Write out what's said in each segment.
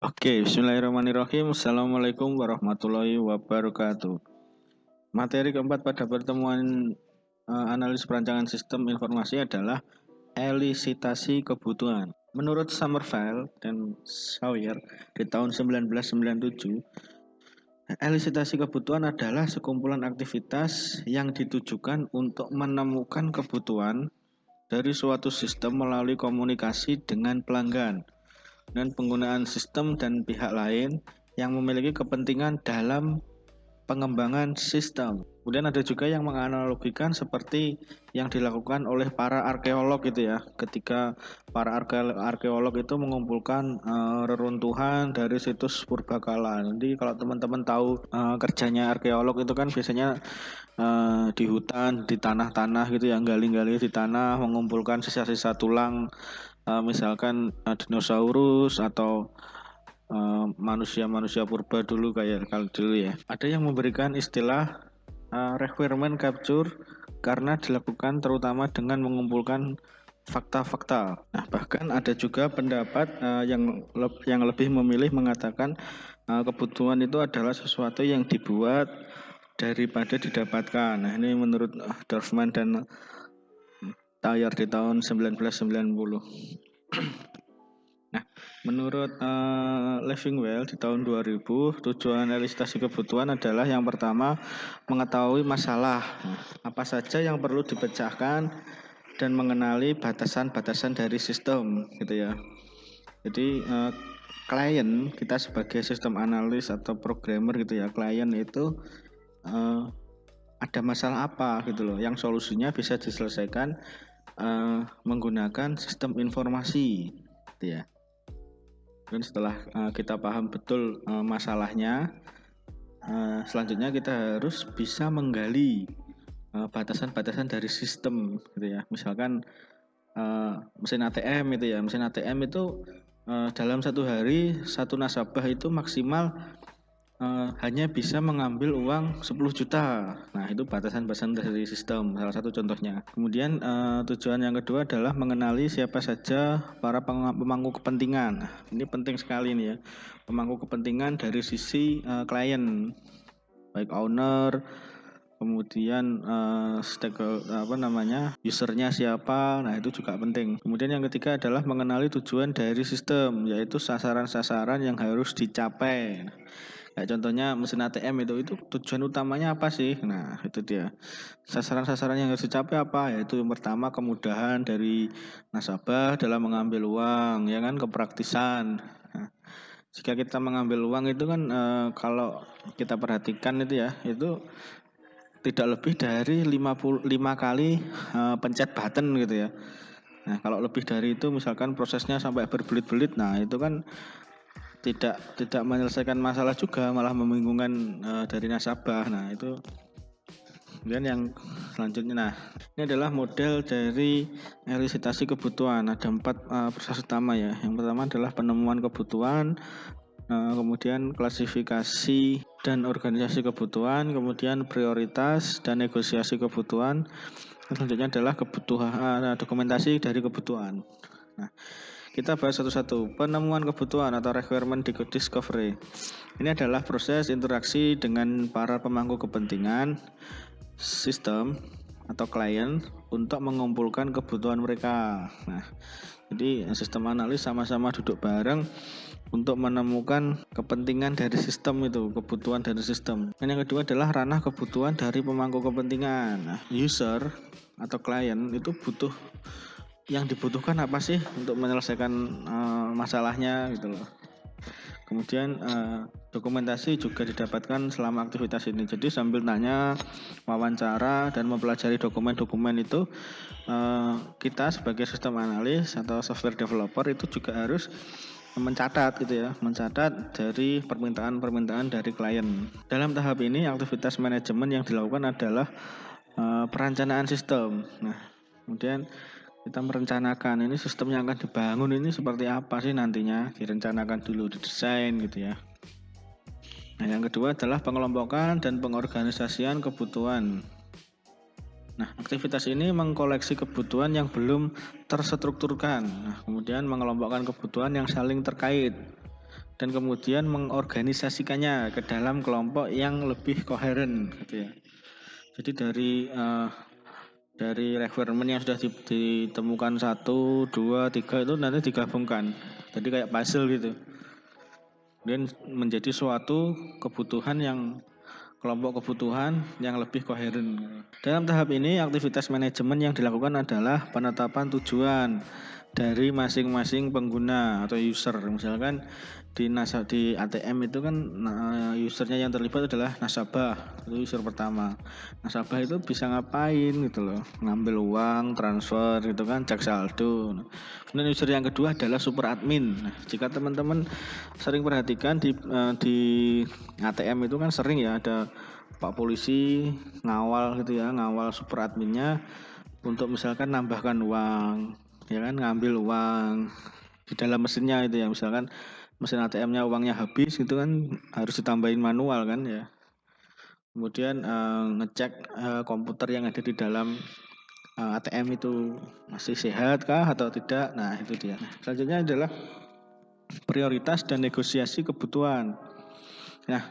Oke, bismillahirrahmanirrahim. Assalamualaikum warahmatullahi wabarakatuh. Materi keempat pada pertemuan analis perancangan sistem informasi adalah elisitasi kebutuhan. Menurut Somerville dan Sawyer di tahun 1997, elisitasi kebutuhan adalah sekumpulan aktivitas yang ditujukan untuk menemukan kebutuhan dari suatu sistem melalui komunikasi dengan pelanggan dan penggunaan sistem dan pihak lain yang memiliki kepentingan dalam pengembangan sistem. Kemudian ada juga yang menganalogikan seperti yang dilakukan oleh para arkeolog gitu ya. Ketika para arkeolog itu mengumpulkan reruntuhan dari situs purbakala. Nanti kalau teman-teman tahu kerjanya arkeolog itu kan biasanya di hutan, di tanah-tanah gitu ya, gali-gali di tanah, mengumpulkan sisa-sisa tulang, misalkan dinosaurus atau manusia-manusia purba dulu kayak kalau dulu ya. Ada yang memberikan istilah requirement capture karena dilakukan terutama dengan mengumpulkan fakta-fakta. Nah, bahkan ada juga pendapat yang lebih memilih mengatakan kebutuhan itu adalah sesuatu yang dibuat daripada didapatkan. Nah, ini menurut Dorfman dan Thayer di tahun 1990. Nah, menurut Leffingwell di tahun 2000, tujuan elisitasi kebutuhan adalah yang pertama mengetahui masalah, apa saja yang perlu dipecahkan dan mengenali batasan-batasan dari sistem, gitu ya. Jadi klien kita sebagai sistem analis atau programmer gitu ya, klien itu ada masalah apa gitu loh, yang solusinya bisa diselesaikan menggunakan sistem informasi, gitu ya. Dan setelah kita paham betul masalahnya, selanjutnya kita harus bisa menggali batasan-batasan dari sistem, gitu ya. Misalkan mesin ATM itu ya, mesin ATM itu dalam satu hari satu nasabah itu maksimal hanya bisa mengambil uang 10 juta. Nah, itu batasan-batasan dari sistem, salah satu contohnya. Kemudian tujuan yang kedua adalah mengenali siapa saja para pemangku kepentingan. Nah, ini penting sekali nih ya. Pemangku kepentingan dari sisi klien, baik owner, kemudian usernya siapa. Nah, itu juga penting. Kemudian yang ketiga adalah mengenali tujuan dari sistem, yaitu sasaran-sasaran yang harus dicapai. Kayak contohnya mesin ATM itu tujuan utamanya apa sih? Nah, itu dia. Sasaran-sasaran yang harus dicapai apa? Yaitu yang pertama kemudahan dari nasabah dalam mengambil uang, ya kan, kepraktisan. Nah, jika kita mengambil uang itu kan kalau kita perhatikan itu ya, itu tidak lebih dari 55 kali pencet button gitu ya. Nah, kalau lebih dari itu misalkan prosesnya sampai berbelit-belit, nah itu kan tidak menyelesaikan masalah juga, malah membingungkan dari nasabah. Nah, itu kemudian yang selanjutnya. Nah, ini adalah model dari elisitasi kebutuhan. Ada 4 proses utama ya. Yang pertama adalah penemuan kebutuhan, kemudian klasifikasi dan organisasi kebutuhan, kemudian prioritas dan negosiasi kebutuhan. Selanjutnya adalah kebutuhan, dokumentasi dari kebutuhan. Nah, kita bahas satu-satu. Penemuan kebutuhan atau requirement discovery. Ini adalah proses interaksi dengan para pemangku kepentingan sistem atau klien untuk mengumpulkan kebutuhan mereka. Nah, jadi sistem analis sama-sama duduk bareng untuk menemukan kepentingan dari sistem itu, kebutuhan dari sistem. Dan yang kedua adalah ranah kebutuhan dari pemangku kepentingan. Nah, user atau klien itu butuh, yang dibutuhkan apa sih untuk menyelesaikan masalahnya gitu loh. Kemudian dokumentasi juga didapatkan selama aktivitas ini. Jadi sambil tanya, wawancara dan mempelajari dokumen-dokumen itu, kita sebagai sistem analis atau software developer itu juga harus mencatat gitu ya, mencatat dari permintaan-permintaan dari klien. Dalam tahap ini aktivitas manajemen yang dilakukan adalah perencanaan sistem. Nah, kemudian kita merencanakan ini sistem yang akan dibangun ini seperti apa sih nantinya, direncanakan dulu, didesain gitu ya. Nah, yang kedua adalah pengelompokan dan pengorganisasian kebutuhan. Nah, aktivitas ini mengkoleksi kebutuhan yang belum terstrukturkan. Nah, kemudian mengelompokkan kebutuhan yang saling terkait dan kemudian mengorganisasikannya ke dalam kelompok yang lebih koheren gitu ya. Jadi dari requirement yang sudah ditemukan 1, 2, 3 itu nanti digabungkan. Jadi kayak puzzle gitu. Dan menjadi suatu kebutuhan yang kelompok kebutuhan yang lebih koheren. Dalam tahap ini, aktivitas manajemen yang dilakukan adalah penetapan tujuan dari masing-masing pengguna atau user. Misalkan di ATM itu kan usernya yang terlibat adalah nasabah, itu user pertama. Nasabah itu bisa ngapain gitu loh, ngambil uang, transfer gitu kan, cek saldo. Kemudian user yang kedua adalah super admin. Nah, jika teman-teman sering perhatikan di ATM itu kan sering ya ada Pak Polisi ngawal gitu ya, ngawal super adminnya untuk misalkan nambahkan uang, ya kan, ngambil uang di dalam mesinnya itu ya, misalkan mesin ATM-nya uangnya habis gitu kan harus ditambahin manual kan ya. Kemudian ngecek komputer yang ada di dalam ATM itu masih sehat kah atau tidak. Nah, itu dia. Selanjutnya adalah prioritas dan negosiasi kebutuhan. Nah,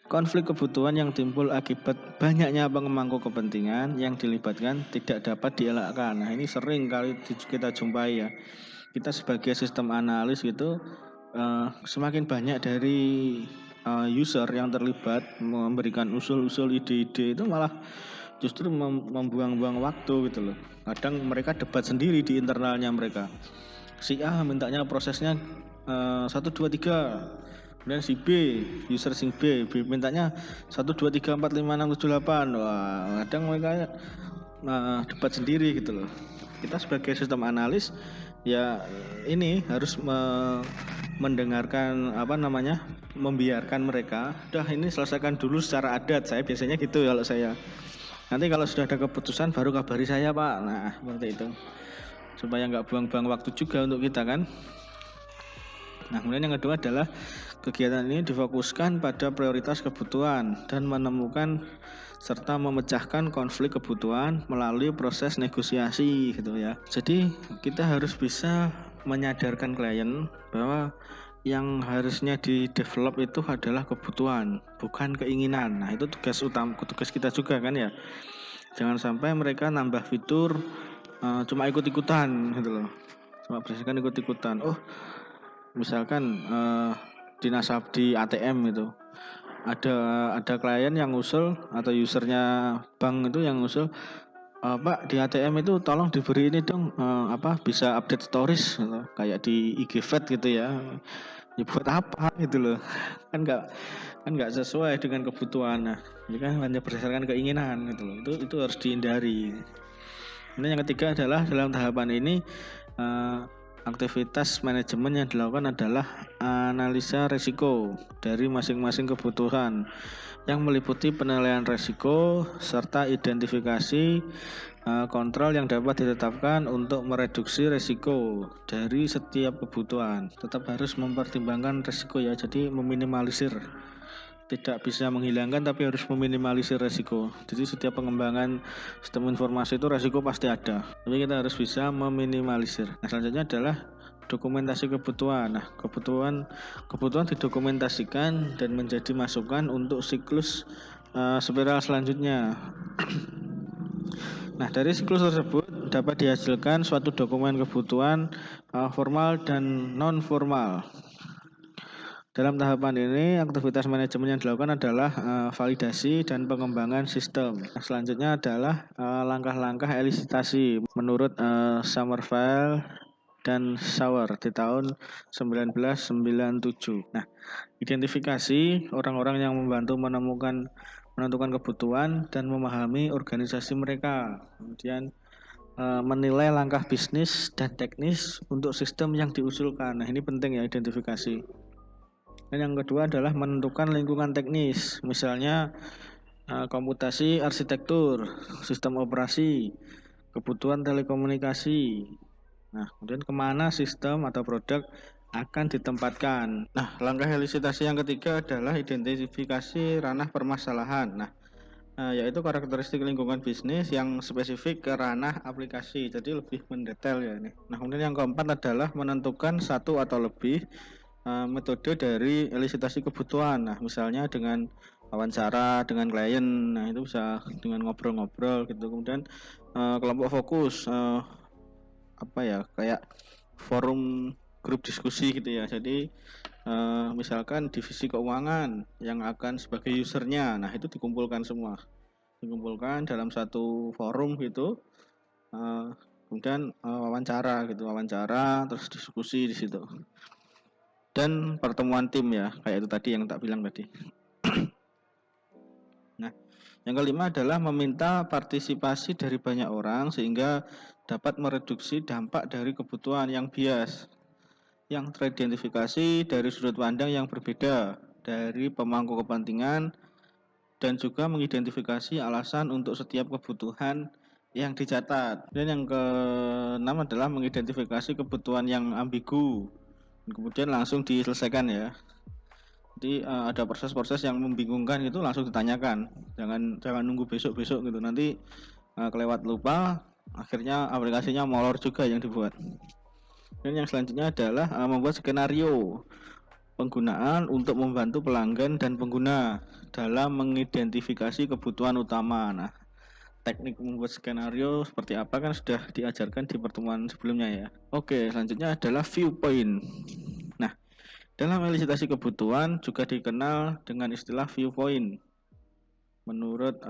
konflik kebutuhan yang timbul akibat banyaknya pemangku kepentingan yang dilibatkan tidak dapat dielakkan. Nah, ini sering kali kita jumpai ya. Kita sebagai sistem analis gitu, semakin banyak dari user yang terlibat memberikan usul-usul, ide-ide itu malah justru membuang-buang waktu gitu loh. Kadang mereka debat sendiri di internalnya mereka. Si A mintanya prosesnya 1, 2, 3. Kemudian si B, user sing B mintanya 1, 2, 3, 4, 5, 6, 7, 8. Wah, kadang mereka debat sendiri gitu loh. Kita sebagai sistem analis ya ini harus mendengarkan membiarkan mereka. Udah ini selesaikan dulu secara adat. Saya biasanya gitu kalau saya. Nanti kalau sudah ada keputusan baru kabari saya, Pak. Nah, seperti itu. Supaya nggak buang-buang waktu juga untuk kita kan. Nah, kemudian yang kedua adalah kegiatan ini difokuskan pada prioritas kebutuhan dan menemukan serta memecahkan konflik kebutuhan melalui proses negosiasi gitu ya. Jadi kita harus bisa menyadarkan klien bahwa yang harusnya di-develop itu adalah kebutuhan, bukan keinginan. Nah, itu tugas kita juga kan ya. Jangan sampai mereka nambah fitur cuma ikut-ikutan gitu loh. Cuma berdasarkan ikut-ikutan. Oh, misalkan di ATM itu ada klien yang usul atau usernya bank itu yang usul, Pak di ATM itu tolong diberi ini dong bisa update stories gitu, kayak di IG Vet gitu ya. Ya buat apa gitu loh, kan nggak sesuai dengan kebutuhan. Nah, ini kan hanya berdasarkan keinginan gitu loh, itu harus dihindari. Kemudian yang ketiga adalah dalam tahapan ini aktivitas manajemen yang dilakukan adalah analisa risiko dari masing-masing kebutuhan yang meliputi penilaian risiko serta identifikasi kontrol yang dapat ditetapkan untuk mereduksi risiko dari setiap kebutuhan. Tetap harus mempertimbangkan risiko ya, jadi meminimalisir. Tidak bisa menghilangkan tapi harus meminimalisir resiko. Jadi setiap pengembangan sistem informasi itu resiko pasti ada, tapi kita harus bisa meminimalisir. Nah, selanjutnya adalah dokumentasi kebutuhan. Nah, kebutuhan didokumentasikan dan menjadi masukan untuk siklus spiral selanjutnya. Nah, dari siklus tersebut dapat dihasilkan suatu dokumen kebutuhan formal dan non formal. Dalam tahapan ini, aktivitas manajemen yang dilakukan adalah validasi dan pengembangan sistem. Selanjutnya adalah langkah-langkah elisitasi menurut Somerville dan Sauer di tahun 1997. Nah, identifikasi orang-orang yang membantu menentukan kebutuhan dan memahami organisasi mereka. Kemudian menilai langkah bisnis dan teknis untuk sistem yang diusulkan. Nah, ini penting ya, identifikasi. Dan yang kedua adalah menentukan lingkungan teknis, misalnya komputasi, arsitektur, sistem operasi, kebutuhan telekomunikasi. Nah, kemudian kemana sistem atau produk akan ditempatkan. Nah, langkah elisitasi yang ketiga adalah identifikasi ranah permasalahan. Nah, yaitu karakteristik lingkungan bisnis yang spesifik ke ranah aplikasi, jadi lebih mendetail ya ini. Nah, kemudian yang keempat adalah menentukan satu atau lebih metode dari elisitasi kebutuhan. Nah, misalnya dengan wawancara dengan klien, nah itu bisa dengan ngobrol-ngobrol gitu. Kemudian kelompok fokus, apa ya, kayak forum grup diskusi gitu ya. Jadi misalkan divisi keuangan yang akan sebagai usernya, nah itu dikumpulkan semua, dikumpulkan dalam satu forum gitu. Kemudian wawancara gitu, wawancara terus diskusi di situ. Dan pertemuan tim ya, kayak itu tadi yang tak bilang tadi. Nah, yang kelima adalah meminta partisipasi dari banyak orang sehingga dapat mereduksi dampak dari kebutuhan yang bias, yang teridentifikasi dari sudut pandang yang berbeda dari pemangku kepentingan, dan juga mengidentifikasi alasan untuk setiap kebutuhan yang dicatat. Dan yang keenam adalah mengidentifikasi kebutuhan yang ambigu, kemudian langsung diselesaikan ya. Jadi ada proses-proses yang membingungkan itu langsung ditanyakan, jangan nunggu besok-besok gitu, nanti kelewat lupa, akhirnya aplikasinya molor juga yang dibuat. Dan yang selanjutnya adalah membuat skenario penggunaan untuk membantu pelanggan dan pengguna dalam mengidentifikasi kebutuhan utama. Nah, teknik membuat skenario seperti apa kan sudah diajarkan di pertemuan sebelumnya ya. Oke, selanjutnya adalah viewpoint. Nah, dalam elisitasi kebutuhan juga dikenal dengan istilah viewpoint. Menurut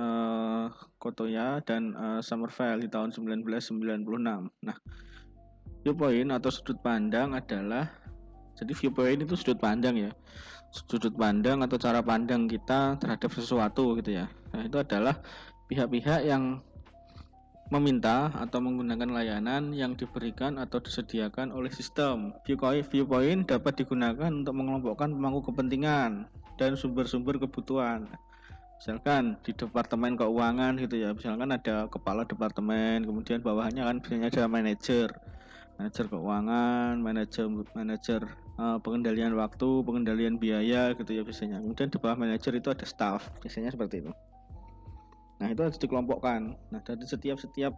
Kotoya dan Summerville di tahun 1996. Nah, viewpoint atau sudut pandang adalah, jadi viewpoint itu sudut pandang ya, sudut pandang atau cara pandang kita terhadap sesuatu gitu ya. Nah, itu adalah pihak-pihak yang meminta atau menggunakan layanan yang diberikan atau disediakan oleh sistem. Viewpoint dapat digunakan untuk mengelompokkan pemangku kepentingan dan sumber-sumber kebutuhan. Misalkan di departemen keuangan gitu ya, misalkan ada kepala departemen, kemudian bawahnya kan biasanya ada manajer keuangan, manajer pengendalian waktu, pengendalian biaya gitu ya biasanya. Kemudian di bawah manajer itu ada staff, biasanya seperti itu. Nah, itu harus dikelompokkan. Nah, dari setiap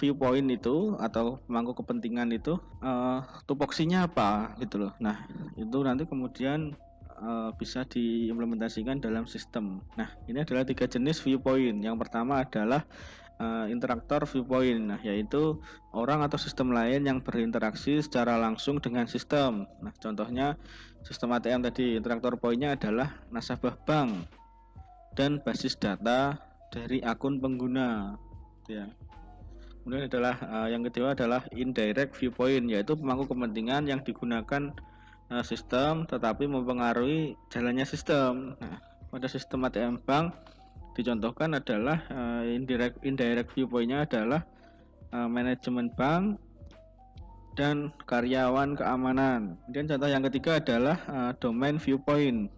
viewpoint itu atau pemangku kepentingan itu tupoksinya apa gitu loh. Nah, itu nanti kemudian bisa diimplementasikan dalam sistem. Nah, ini adalah 3 jenis viewpoint. Yang pertama adalah interaktor viewpoint, nah yaitu orang atau sistem lain yang berinteraksi secara langsung dengan sistem. Nah, contohnya sistem ATM tadi, interaktor poinnya adalah nasabah bank dan basis data dari akun pengguna ya. Kemudian adalah yang kedua adalah indirect viewpoint, yaitu pemangku kepentingan yang digunakan sistem tetapi mempengaruhi jalannya sistem. Nah, pada sistem ATM bank dicontohkan adalah indirect viewpointnya adalah manajemen bank dan karyawan keamanan. Kemudian contoh yang ketiga adalah domain viewpoint,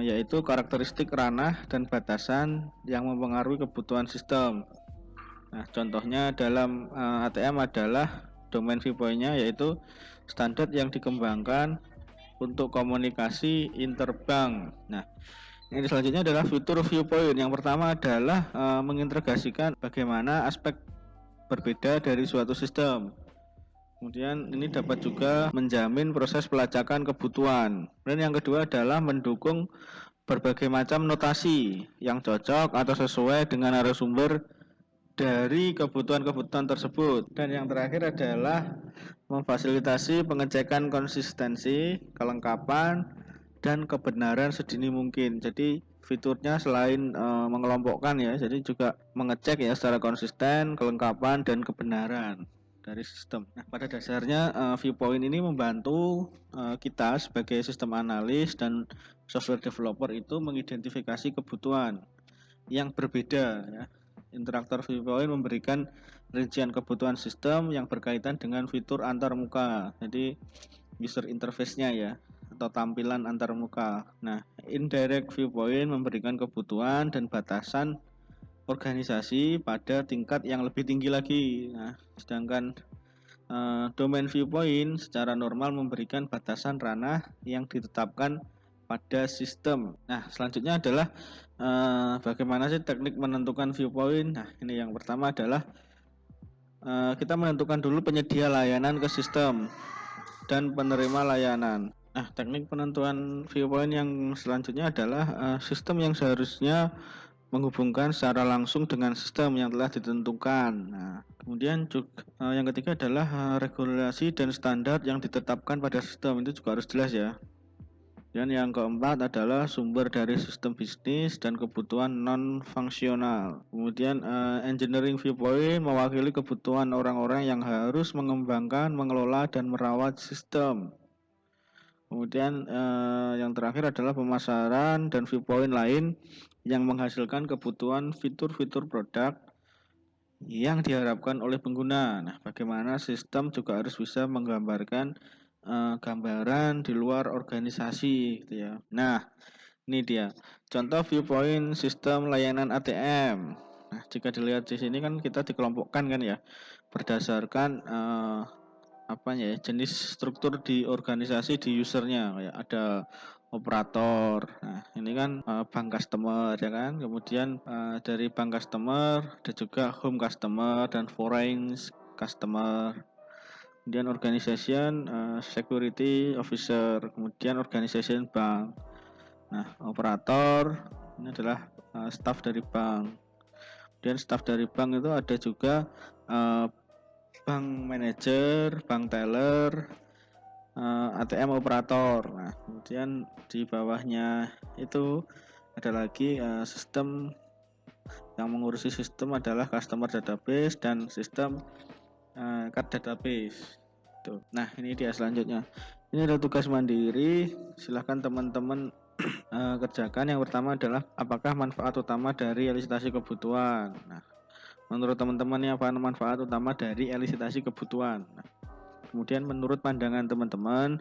yaitu karakteristik ranah dan batasan yang mempengaruhi kebutuhan sistem. Nah, contohnya dalam ATM adalah domain viewpointnya yaitu standar yang dikembangkan untuk komunikasi interbank. Nah, ini selanjutnya adalah fitur viewpoint. Yang pertama adalah mengintegrasikan bagaimana aspek berbeda dari suatu sistem. Kemudian ini dapat juga menjamin proses pelacakan kebutuhan. Dan yang kedua adalah mendukung berbagai macam notasi yang cocok atau sesuai dengan narasumber dari kebutuhan-kebutuhan tersebut. Dan yang terakhir adalah memfasilitasi pengecekan konsistensi, kelengkapan, dan kebenaran sedini mungkin. Jadi fiturnya selain mengelompokkan ya, jadi juga mengecek ya secara konsisten, kelengkapan, dan kebenaran dari sistem. Nah, pada dasarnya viewpoint ini membantu kita sebagai sistem analis dan software developer itu mengidentifikasi kebutuhan yang berbeda ya. Interaktor viewpoint memberikan rincian kebutuhan sistem yang berkaitan dengan fitur antarmuka. Jadi user interface-nya ya, atau tampilan antarmuka. Nah, indirect viewpoint memberikan kebutuhan dan batasan organisasi pada tingkat yang lebih tinggi lagi. Nah, sedangkan domain viewpoint secara normal memberikan batasan ranah yang ditetapkan pada sistem. Nah, selanjutnya adalah bagaimana sih teknik menentukan viewpoint. Nah, ini yang pertama adalah kita menentukan dulu penyedia layanan ke sistem. dan penerima layanan. Nah, teknik penentuan viewpoint yang selanjutnya adalah sistem yang seharusnya menghubungkan secara langsung dengan sistem yang telah ditentukan. Nah, kemudian juga yang ketiga adalah regulasi dan standar yang ditetapkan pada sistem, itu juga harus jelas ya. Dan yang keempat adalah sumber dari sistem bisnis dan kebutuhan non-fungsional. Kemudian engineering viewpoint mewakili kebutuhan orang-orang yang harus mengembangkan, mengelola, dan merawat sistem. Kemudian yang terakhir adalah pemasaran dan viewpoint lain yang menghasilkan kebutuhan fitur-fitur produk yang diharapkan oleh pengguna. Nah, bagaimana sistem juga harus bisa menggambarkan gambaran di luar organisasi, gitu ya. Nah, ini dia contoh viewpoint sistem layanan ATM. Nah, jika dilihat di sini kan kita dikelompokkan kan ya, berdasarkan jenis struktur di organisasi di usernya, kayak ada operator. Nah, ini kan bank customer ya kan. Kemudian dari bank customer ada juga home customer dan foreign customer. Kemudian organization security officer, kemudian organization bank. Nah, operator ini adalah staff dari bank. Kemudian staff dari bank itu ada juga bank manager, bank teller, ATM operator. Nah, kemudian di bawahnya itu ada lagi sistem yang mengurusi sistem adalah customer database dan sistem card database. Tuh. Nah, ini dia selanjutnya. Ini ada tugas mandiri. Silahkan teman-teman kerjakan. Yang pertama adalah apakah manfaat utama dari elisitasi kebutuhan. Nah, menurut teman-teman ini apa manfaat utama dari elisitasi kebutuhan? Nah, kemudian menurut pandangan teman-teman,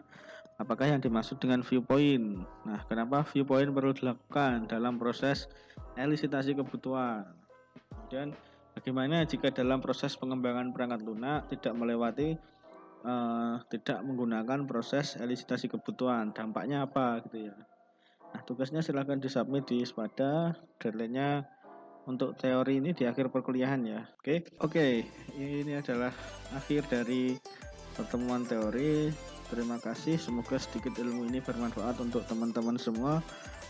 apakah yang dimaksud dengan viewpoint? Nah, kenapa viewpoint perlu dilakukan dalam proses elisitasi kebutuhan? Kemudian bagaimana jika dalam proses pengembangan perangkat lunak tidak menggunakan proses elisitasi kebutuhan, dampaknya apa gitu ya. Nah, tugasnya silahkan disubmit di Spada, deadline-nya untuk teori ini di akhir perkuliahan ya. Oke, ini adalah akhir dari pertemuan teori. Terima kasih, semoga sedikit ilmu ini bermanfaat untuk teman-teman semua.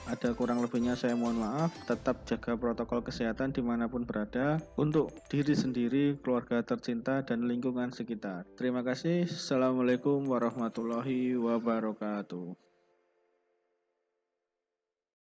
Ada kurang lebihnya saya mohon maaf. Tetap jaga protokol kesehatan dimanapun berada untuk diri sendiri, keluarga tercinta, dan lingkungan sekitar. Terima kasih. Assalamualaikum warahmatullahi wabarakatuh.